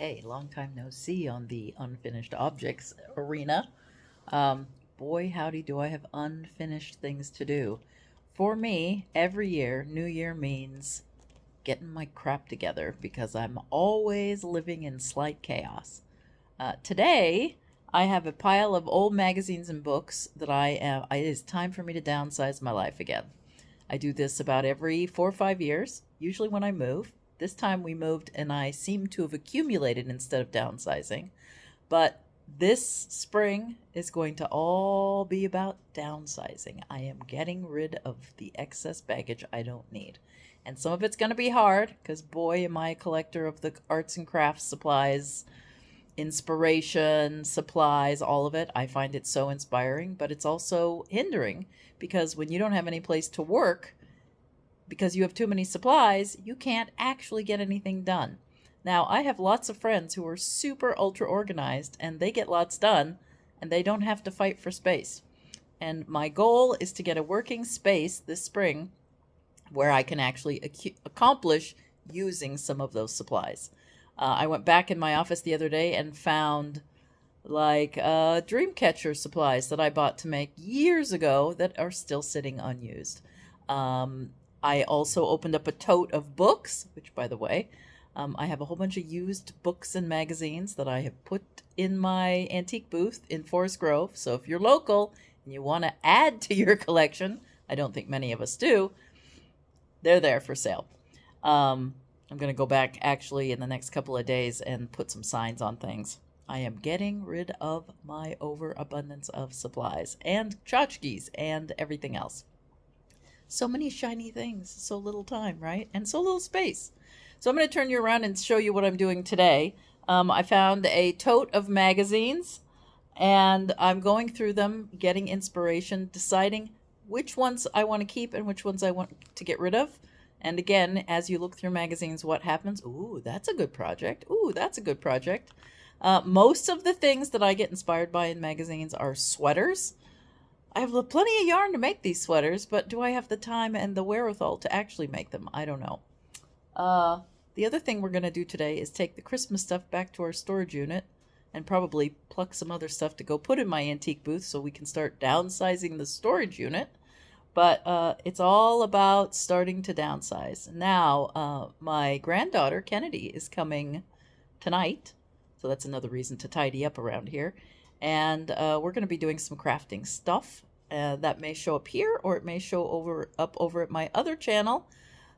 Hey, long time no see on the unfinished objects arena. Um, Boy, howdy, do I have unfinished things to do. For me, every year, New Year means getting my crap together because I'm always living in slight chaos. Today, I have a pile of old magazines and books that it is time for me to downsize my life again. I do this about every 4 or 5 years, usually when I move. This time we moved and I seem to have accumulated instead of downsizing. But this spring is going to all be about downsizing. I am getting rid of the excess baggage I don't need. And some of it's going to be hard because, boy, am I a collector of the arts and crafts supplies, inspiration, supplies, all of it. I find it so inspiring, but it's also hindering because when you don't have any place to work, because you have too many supplies, you can't actually get anything done. Now, I have lots of friends who are super ultra organized and they get lots done and they don't have to fight for space. And my goal is to get a working space this spring where I can actually accomplish using some of those supplies. I went back in my office the other day and found like Dreamcatcher supplies that I bought to make years ago that are still sitting unused. I also opened up a tote of books, which, by the way, I have a whole bunch of used books and magazines that I have put in my antique booth in Forest Grove. So if you're local and you want to add to your collection, I don't think many of us do, they're there for sale. I'm going to go back actually in the next couple of days and put some signs on things. I am getting rid of my overabundance of supplies and tchotchkes and everything else. So many shiny things, so little time, right? And so little space. So I'm going to turn you around and show you what I'm doing today. I found a tote of magazines and I'm going through them, getting inspiration, deciding which ones I want to keep and which ones I want to get rid of. And again, as you look through magazines, what happens? Ooh, that's a good project. Ooh, that's a good project. Most of the things that I get inspired by in magazines are sweaters. I have plenty of yarn to make these sweaters, but do I have the time and the wherewithal to actually make them? I don't know. The other thing we're going to do today is take the Christmas stuff back to our storage unit and probably pluck some other stuff to go put in my antique booth so we can start downsizing the storage unit. But it's all about starting to downsize. Now, my granddaughter, Kennedy, is coming tonight. So that's another reason to tidy up around here. And we're going to be doing some crafting stuff. That may show up here or it may show up over at my other channel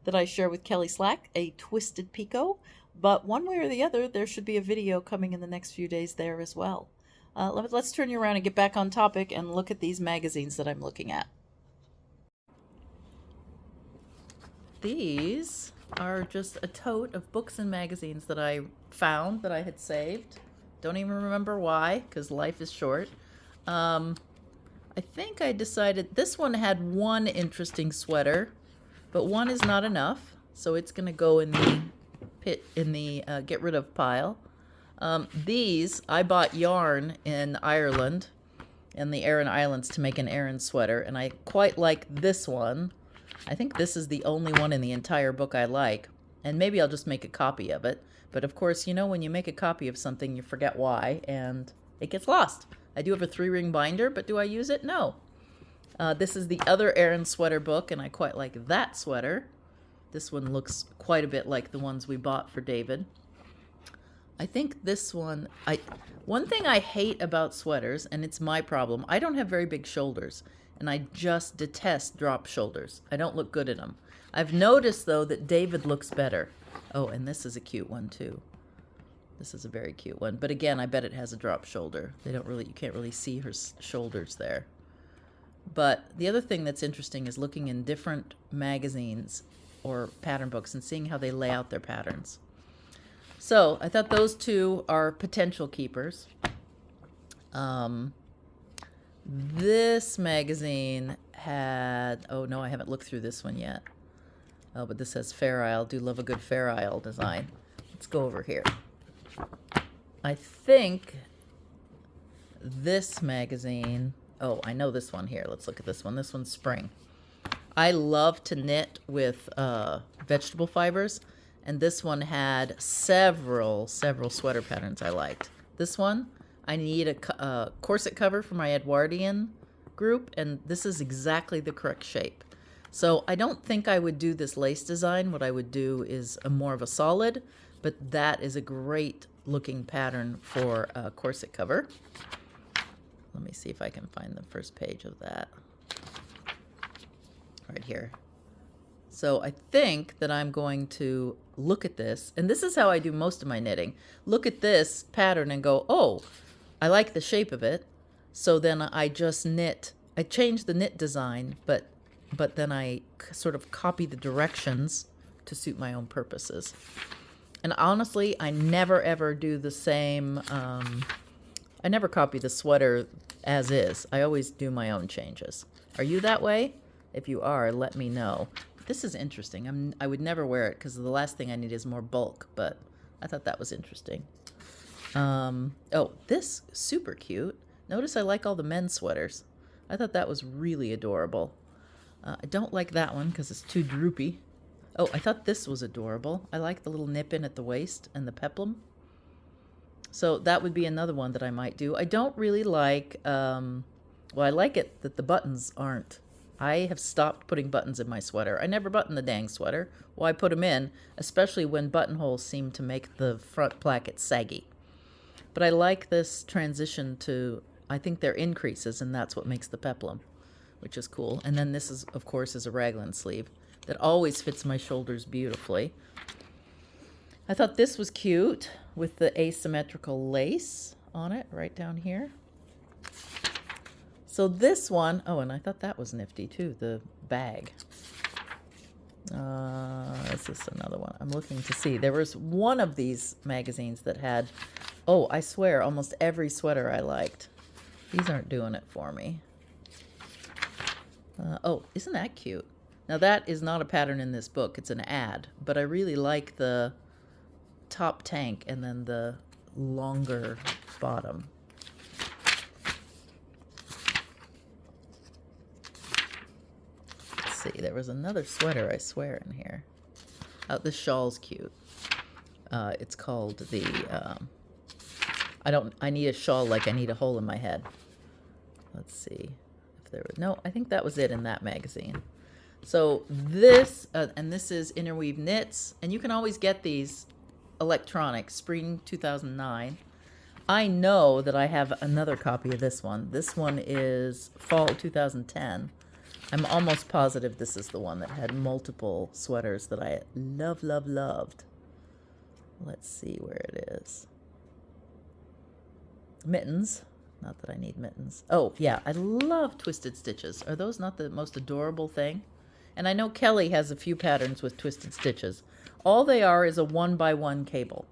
that I share with Kelly Slack, a Twisted Pico. But one way or the other, there should be a video coming in the next few days there as well. Let's turn you around and get back on topic and look at these magazines that I'm looking at. These are just a tote of books and magazines that I found that I had saved. Don't even remember why, because life is short. I think I decided this one had one interesting sweater, but one is not enough, so it's going to go in the get rid of pile. These, I bought yarn in Ireland, in the Aran Islands, to make an Aran sweater, and I quite like this one. I think this is the only one in the entire book I like, and maybe I'll just make a copy of it. But of course, you know, when you make a copy of something, you forget why, and it gets lost. I do have a 3-ring binder, but do I use it? No. This is the other Aran sweater book, and I quite like that sweater. This one looks quite a bit like the ones we bought for David. I think this one, one thing I hate about sweaters, and it's my problem, I don't have very big shoulders. And I just detest drop shoulders. I don't look good in them. I've noticed, though, that David looks better. Oh, and this is a cute one, too. This is a very cute one. But again, I bet it has a drop shoulder. You can't really see her shoulders there. But the other thing that's interesting is looking in different magazines or pattern books and seeing how they lay out their patterns. So I thought those two are potential keepers. This magazine had, oh no, I haven't looked through this one yet. Oh, but this has Fair Isle. Do love a good Fair Isle design. Let's go over here. I think this magazine, oh, I know this one here. Let's look at this one. This one's spring. I love to knit with vegetable fibers, And this one had several sweater patterns I liked. This one, I need a corset cover for my Edwardian group, and this is exactly the correct shape. So I don't think I would do this lace design. What I would do is more of a solid, but that is a great looking pattern for a corset cover. Let me see if I can find the first page of that. Right here. So I think that I'm going to look at this, and this is how I do most of my knitting. Look at this pattern and go, oh, I like the shape of it. So then I just knit. I change the knit design, but then I sort of copy the directions to suit my own purposes. And honestly, I never ever do the same. I never copy the sweater as is. I always do my own changes. Are you that way? If you are, let me know. This is interesting. I would never wear it because the last thing I need is more bulk, but I thought that was interesting. Oh, this super cute. Notice I like all the men's sweaters. I thought that was really adorable. I don't like that one because it's too droopy. Oh, I thought this was adorable. I like the little nip-in at the waist and the peplum. So that would be another one that I might do. I don't really like, well, I like it that the buttons aren't. I have stopped putting buttons in my sweater. I never button the dang sweater. Well, I put them in, especially when buttonholes seem to make the front placket saggy. But I like this transition to, I think they're increases, and that's what makes the peplum, which is cool. And then this is, of course, is a raglan sleeve that always fits my shoulders beautifully. I thought this was cute with the asymmetrical lace on it right down here. So this one, oh, and I thought that was nifty too, the bag. Is this another one? I'm looking to see. There was one of these magazines that had, oh, I swear, almost every sweater I liked. These aren't doing it for me. Oh, isn't that cute? Now that is not a pattern in this book, it's an ad, but I really like the top tank and then the longer bottom. Let's see, there was another sweater, I swear, in here. Oh, this shawl's cute. It's called the, I need a shawl like I need a hole in my head. Let's see if there was, no, I think that was it in that magazine. So this, and this is Interweave Knits, and you can always get these electronic, spring 2009. I know that I have another copy of this one. This one is fall 2010. I'm almost positive this is the one that had multiple sweaters that I loved. Let's see where it is. Mittens. Not that I need mittens. Oh, yeah, I love twisted stitches. Are those not the most adorable thing? And I know Kelly has a few patterns with twisted stitches. All they are is a 1x1 cable.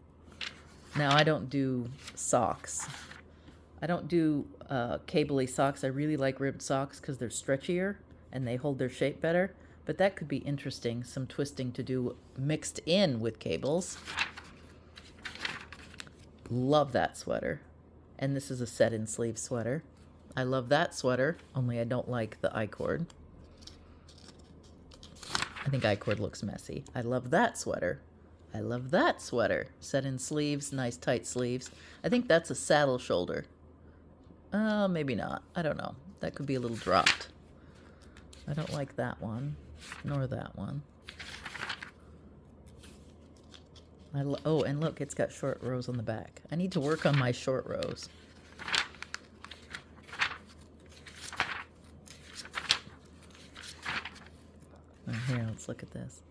Now, I don't do socks. I don't do cable-y socks. I really like ribbed socks because they're stretchier and they hold their shape better. But that could be interesting, some twisting to do mixed in with cables. Love that sweater. And this is a set-in sleeve sweater. I love that sweater, only I don't like the I-cord. I think I-cord looks messy. I love that sweater. I love that sweater. Set-in sleeves, nice tight sleeves. I think that's a saddle shoulder. Maybe not. I don't know. That could be a little dropped. I don't like that one, nor that one. Oh, and look, it's got short rows on the back. I need to work on my short rows. Oh, here, let's look at this.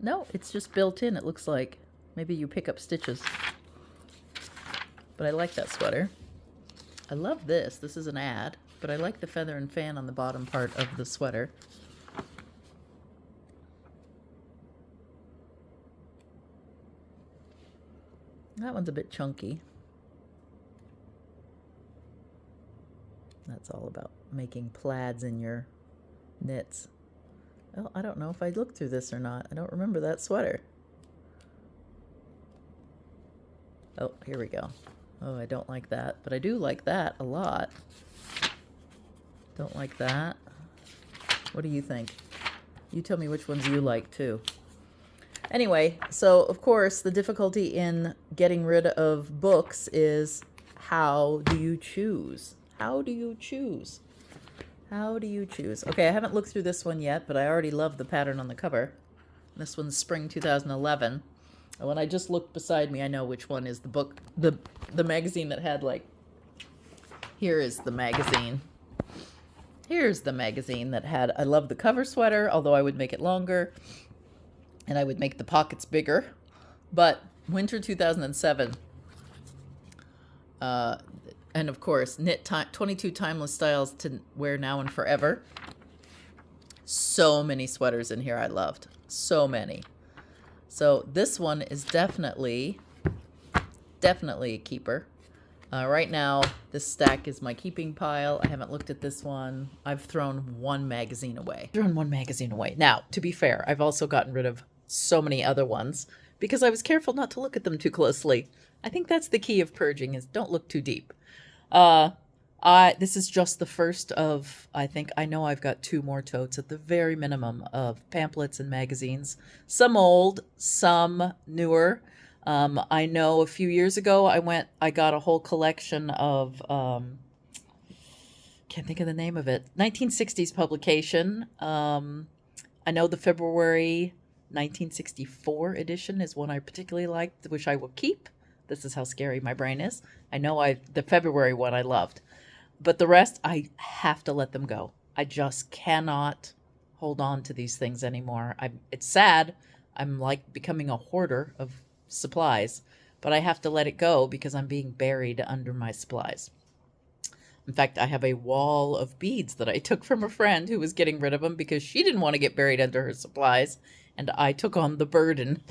No, it's just built in. It looks like maybe you pick up stitches. But I like that sweater. I love this. This is an ad, but I like the feather and fan on the bottom part of the sweater. That one's a bit chunky. That's all about making plaids in your knits. Well, I don't know if I looked through this or not. I don't remember that sweater. Oh, here we go. Oh, I don't like that, but I do like that a lot. Don't like that. What do you think? You tell me which ones you like too. Anyway, so of course the difficulty in getting rid of books is, how do you choose? How do you choose? How do you choose? Okay, I haven't looked through this one yet, but I already love the pattern on the cover. This one's spring 2011. And when I just looked beside me, I know which one is the book, the magazine that had like, here is the magazine. Here's the magazine that had, I love the cover sweater, although I would make it longer. And I would make the pockets bigger. But winter 2007, and of course, 22 timeless styles to wear now and forever. So many sweaters in here I loved. So many. So this one is definitely a keeper. Right now, this stack is my keeping pile. I haven't looked at this one. I've thrown one magazine away. Now, to be fair, I've also gotten rid of so many other ones because I was careful not to look at them too closely. I think that's the key of purging, is don't look too deep. This is just the first of, I know I've got 2 more totes at the very minimum of pamphlets and magazines. Some old, some newer. I know a few years ago I got a whole collection of, can't think of the name of it, 1960s publication. I know the February 1964 edition is one I particularly liked, which I will keep. This is how scary my brain is. I know the February one I loved, but the rest I have to let them go. I just cannot hold on to these things anymore. It's sad. I'm like becoming a hoarder of supplies, but I have to let it go because I'm being buried under my supplies. In fact, I have a wall of beads that I took from a friend who was getting rid of them because she didn't want to get buried under her supplies, and I took on the burden.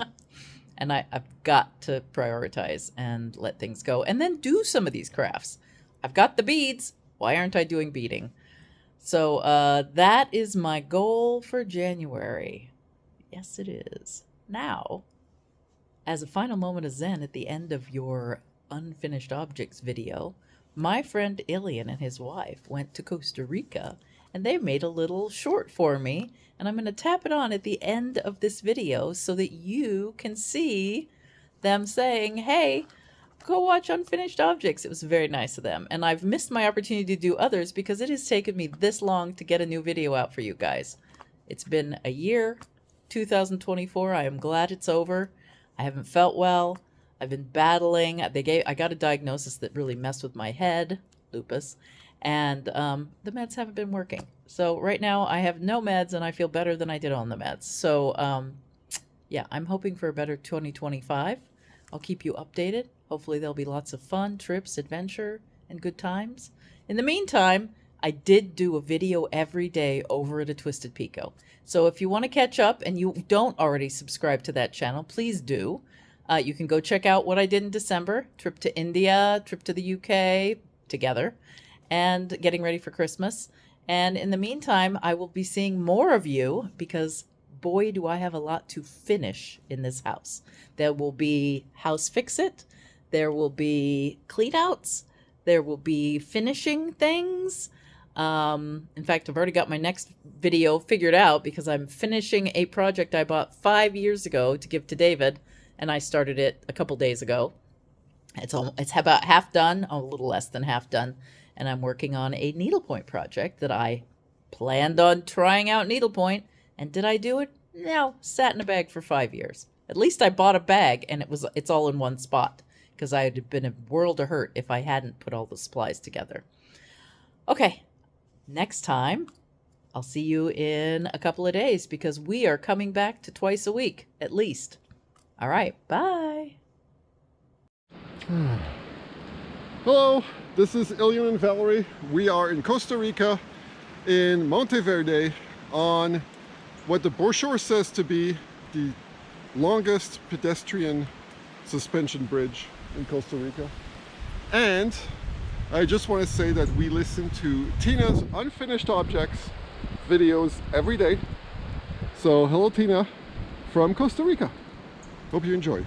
And I've got to prioritize and let things go and then do some of these crafts. I've got the beads. Why aren't I doing beading? So that is my goal for January. Yes, it is. Now, as a final moment of zen at the end of your unfinished objects video, my friend Ilian and his wife went to Costa Rica, and they made a little short for me, and I'm going to tap it on at the end of this video so that you can see them saying, hey, go watch Unfinished Objects. It was very nice of them, and I've missed my opportunity to do others because it has taken me this long to get a new video out for you guys. It's been a year, 2024. I am glad it's over. I haven't felt well. I've been battling. I got a diagnosis that really messed with my head, lupus, and the meds haven't been working. So right now I have no meds and I feel better than I did on the meds. So yeah, I'm hoping for a better 2025. I'll keep you updated. Hopefully there'll be lots of fun, trips, adventure, and good times. In the meantime, I did do a video every day over at A Twisted Pico. So if you want to catch up and you don't already subscribe to that channel, please do. You can go check out what I did in December, trip to India, trip to the UK together, and getting ready for Christmas. And in the meantime, I will be seeing more of you because boy, do I have a lot to finish in this house. There will be house fix-it. There will be clean-outs. There will be finishing things. In fact, I've already got my next video figured out because I'm finishing a project I bought 5 years ago to give to David. And I started it a couple days ago. It's about half done, a little less than half done. And I'm working on a needlepoint project that I planned on trying out needlepoint. And did I do it? No, sat in a bag for 5 years. At least I bought a bag and it's all in one spot because I had been a world of hurt if I hadn't put all the supplies together. Okay, next time I'll see you in a couple of days because we are coming back to twice a week at least. All right, bye. Hello, this is Ilian and Valerie. We are in Costa Rica in Monteverde on what the brochure says to be the longest pedestrian suspension bridge in Costa Rica. And I just want to say that we listen to Tina's Unfinished Objects videos every day. So hello Tina from Costa Rica. Hope you enjoy.